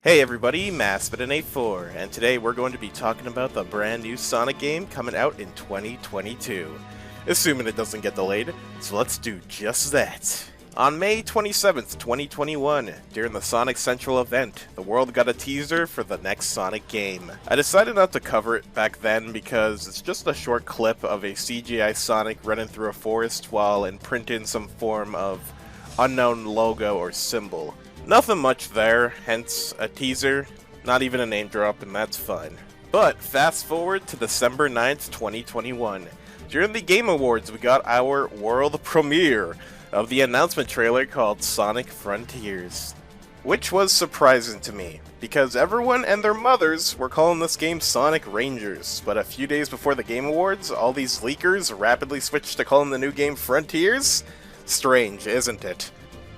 Hey everybody, MaskedMetaKnight4, and today we're going to be talking about the brand new Sonic game coming out in 2022. Assuming it doesn't get delayed, so let's do just that. On May 27th, 2021, during the Sonic Central event, the world got a teaser for the next Sonic game. I decided not to cover it back then because it's just a short clip of a CGI Sonic running through a forest while imprinting some form of unknown logo or symbol. Nothing much there, hence a teaser, not even a name drop, and that's fine. But fast forward to December 9th, 2021. During the Game Awards, we got our world premiere of the announcement trailer called Sonic Frontiers. Which was surprising to me, because everyone and their mothers were calling this game Sonic Rangers, but a few days before the Game Awards, all these leakers rapidly switched to calling the new game Frontiers? Strange, isn't it?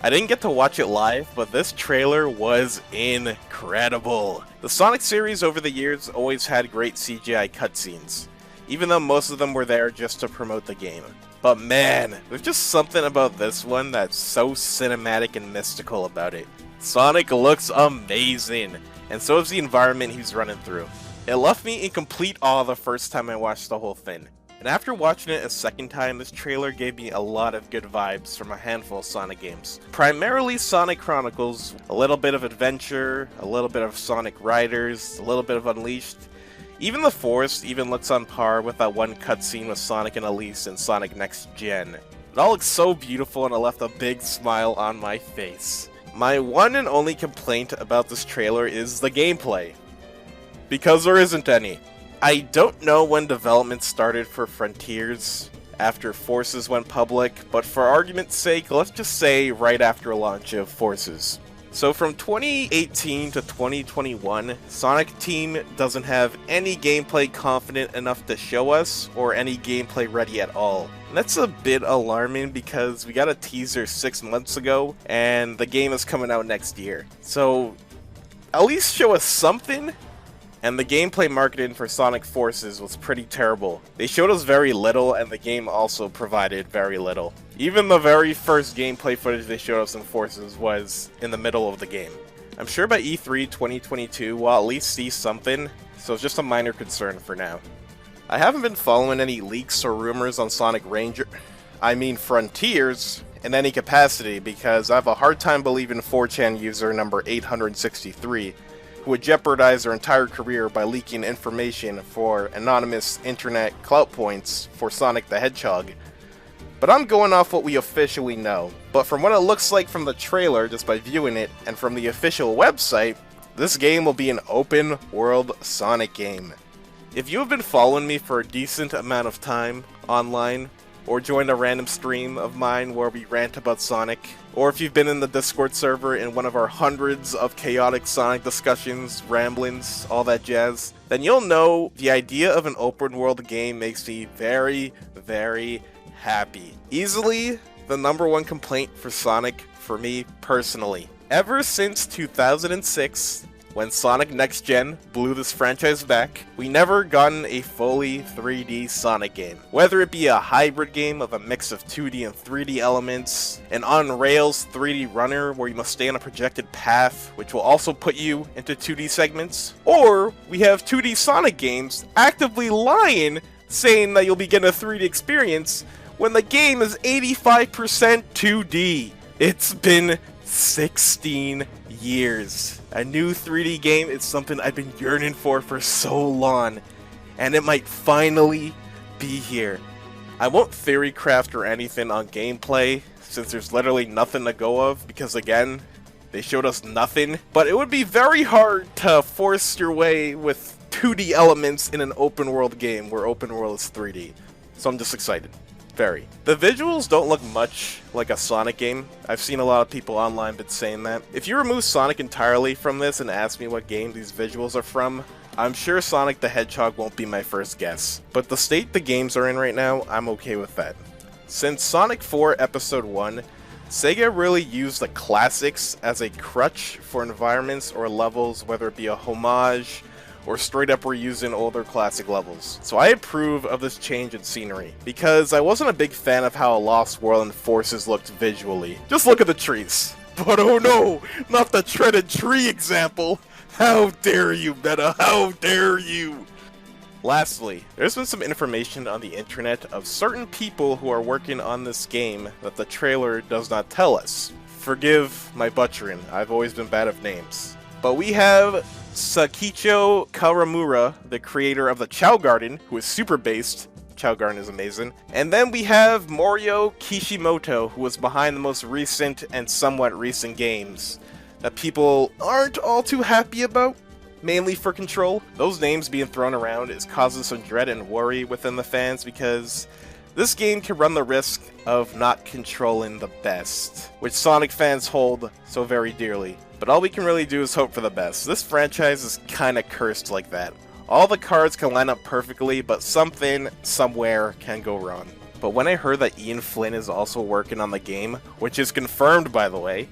I didn't get to watch it live, but this trailer was incredible. The Sonic series over the years always had great CGI cutscenes, even though most of them were there just to promote the game. But man, there's just something about this one that's so cinematic and mystical about it. Sonic looks amazing, and so is the environment he's running through. It left me in complete awe the first time I watched the whole thing. And after watching it a second time, this trailer gave me a lot of good vibes from a handful of Sonic games. Primarily Sonic Chronicles, a little bit of Adventure, a little bit of Sonic Riders, a little bit of Unleashed. Even the forest even looks on par with that one cutscene with Sonic and Elise in Sonic Next Gen. It all looks so beautiful and it left a big smile on my face. My one and only complaint about this trailer is the gameplay, because there isn't any. I don't know when development started for Frontiers after Forces went public, but for argument's sake, let's just say right after launch of Forces. So from 2018 to 2021, Sonic Team doesn't have any gameplay confident enough to show us, or any gameplay ready at all. And that's a bit alarming because we got a teaser 6 months ago, and the game is coming out next year. So at least show us something. And the gameplay marketing for Sonic Forces was pretty terrible. They showed us very little, and the game also provided very little. Even the very first gameplay footage they showed us in Forces was in the middle of the game. I'm sure by E3 2022 we'll at least see something, so it's just a minor concern for now. I haven't been following any leaks or rumors on Sonic Frontiers in any capacity because I have a hard time believing 4chan user number 863 who would jeopardize their entire career by leaking information for anonymous internet clout points for Sonic the Hedgehog. But I'm going off what we officially know. But from what it looks like from the trailer, just by viewing it, and from the official website, this game will be an open world Sonic game. If you have been following me for a decent amount of time online, or joined a random stream of mine where we rant about Sonic, or if you've been in the Discord server in one of our hundreds of chaotic Sonic discussions, ramblings, all that jazz, then you'll know the idea of an open world game makes me very, very happy. Easily the #1 complaint for Sonic for me personally. Ever since 2006, when Sonic Next Gen blew this franchise back, we never gotten a fully 3D Sonic game. Whether it be a hybrid game of a mix of 2D and 3D elements, an on-rails 3D runner where you must stay on a projected path, which will also put you into 2D segments, or we have 2D Sonic games actively lying, saying that you'll be getting a 3D experience, when the game is 85% 2D. It's been 16 years. A new 3D game is something I've been yearning for so long, and it might finally be here. I won't theory craft or anything on gameplay, since there's literally nothing to go of, because again, they showed us nothing, but it would be very hard to force your way with 2D elements in an open world game where open world is 3D. So I'm just excited. Very. The visuals don't look much like a Sonic game. I've seen a lot of people online been saying that. If you remove Sonic entirely from this and ask me what game these visuals are from, I'm sure Sonic the Hedgehog won't be my first guess. But the state the games are in right now, I'm okay with that. Since Sonic 4 Episode 1, Sega really used the classics as a crutch for environments or levels, whether it be a homage or straight up reusing older classic levels. So I approve of this change in scenery, because I wasn't a big fan of how a Lost World and Forces looked visually. Just look at the trees. But oh no, not the treaded tree example! How dare you, Meta, how dare you! Lastly, there's been some information on the internet of certain people who are working on this game that the trailer does not tell us. Forgive my butchering, I've always been bad at names. But we have Sakicho Kawamura, the creator of the Chow Garden, who is super based. Chow Garden is amazing. And then we have Morio Kishimoto, who was behind the most recent and somewhat recent games that people aren't all too happy about, mainly for Control. Those names being thrown around is causing some dread and worry within the fans because this game can run the risk of not controlling the best, which Sonic fans hold so very dearly. But all we can really do is hope for the best. This franchise is kinda cursed like that. All the cards can line up perfectly, but something, somewhere, can go wrong. But when I heard that Ian Flynn is also working on the game, which is confirmed by the way,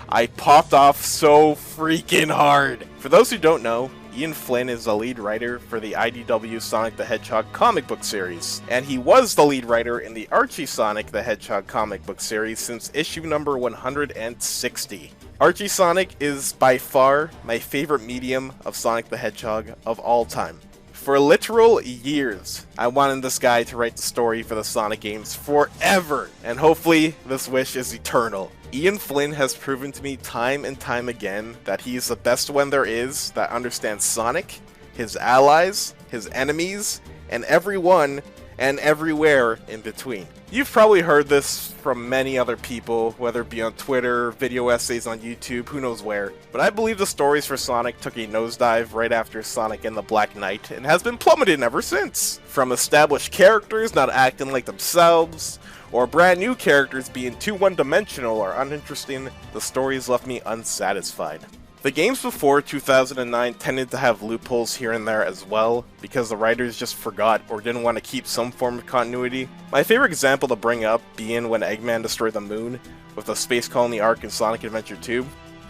I popped off so freaking hard! For those who don't know, Ian Flynn is the lead writer for the IDW Sonic the Hedgehog comic book series, and he was the lead writer in the Archie Sonic the Hedgehog comic book series since issue number 160. Archie Sonic is by far my favorite medium of Sonic the Hedgehog of all time. For literal years, I wanted this guy to write the story for the Sonic games forever, and hopefully this wish is eternal. Ian Flynn has proven to me time and time again that he is the best one there is that understands Sonic, his allies, his enemies, and everyone and everywhere in between. You've probably heard this from many other people, whether it be on Twitter, video essays on YouTube, who knows where. But I believe the stories for Sonic took a nosedive right after Sonic and the Black Knight, and has been plummeting ever since. From established characters not acting like themselves, or brand new characters being too one-dimensional or uninteresting, the stories left me unsatisfied. The games before 2009 tended to have loopholes here and there as well, because the writers just forgot or didn't want to keep some form of continuity. My favorite example to bring up being when Eggman destroyed the moon with the Space Colony arc in Sonic Adventure 2.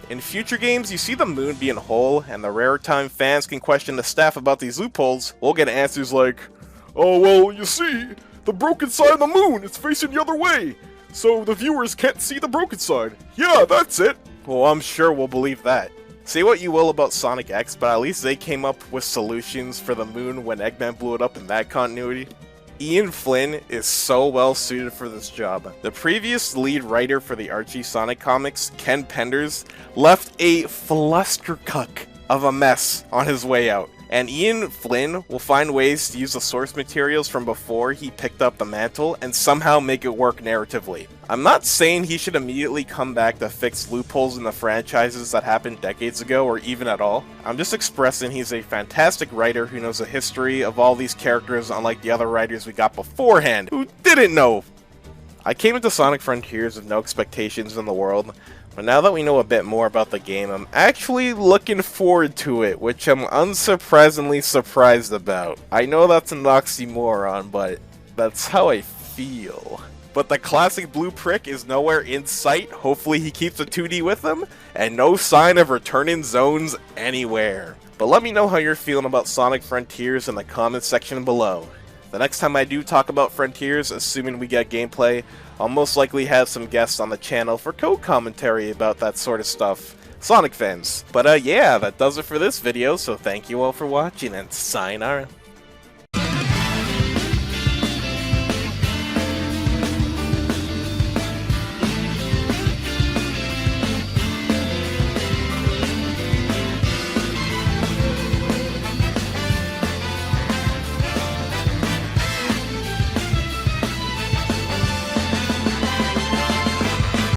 In future games, you see the moon being whole, and the rare time fans can question the staff about these loopholes, we'll get answers like, "Oh well, you see, the broken side of the moon is facing the other way, so the viewers can't see the broken side. Yeah, that's it." Well, I'm sure we'll believe that. Say what you will about Sonic X, but at least they came up with solutions for the moon when Eggman blew it up in that continuity. Ian Flynn is so well suited for this job. The previous lead writer for the Archie Sonic comics, Ken Penders, left a flustercuck of a mess on his way out. And Ian Flynn will find ways to use the source materials from before he picked up the mantle and somehow make it work narratively. I'm not saying he should immediately come back to fix loopholes in the franchises that happened decades ago or even at all. I'm just expressing he's a fantastic writer who knows the history of all these characters unlike the other writers we got beforehand who didn't know. I came into Sonic Frontiers with no expectations in the world, but now that we know a bit more about the game, I'm actually looking forward to it, which I'm unsurprisingly surprised about. I know that's an oxymoron, but that's how I feel. But the classic blue prick is nowhere in sight, hopefully he keeps a 2D with him, and no sign of returning zones anywhere. But let me know how you're feeling about Sonic Frontiers in the comments section below. The next time I do talk about Frontiers, assuming we get gameplay, I'll most likely have some guests on the channel for co-commentary about that sort of stuff. Sonic fans. But yeah, that does it for this video, so thank you all for watching, and sayonara.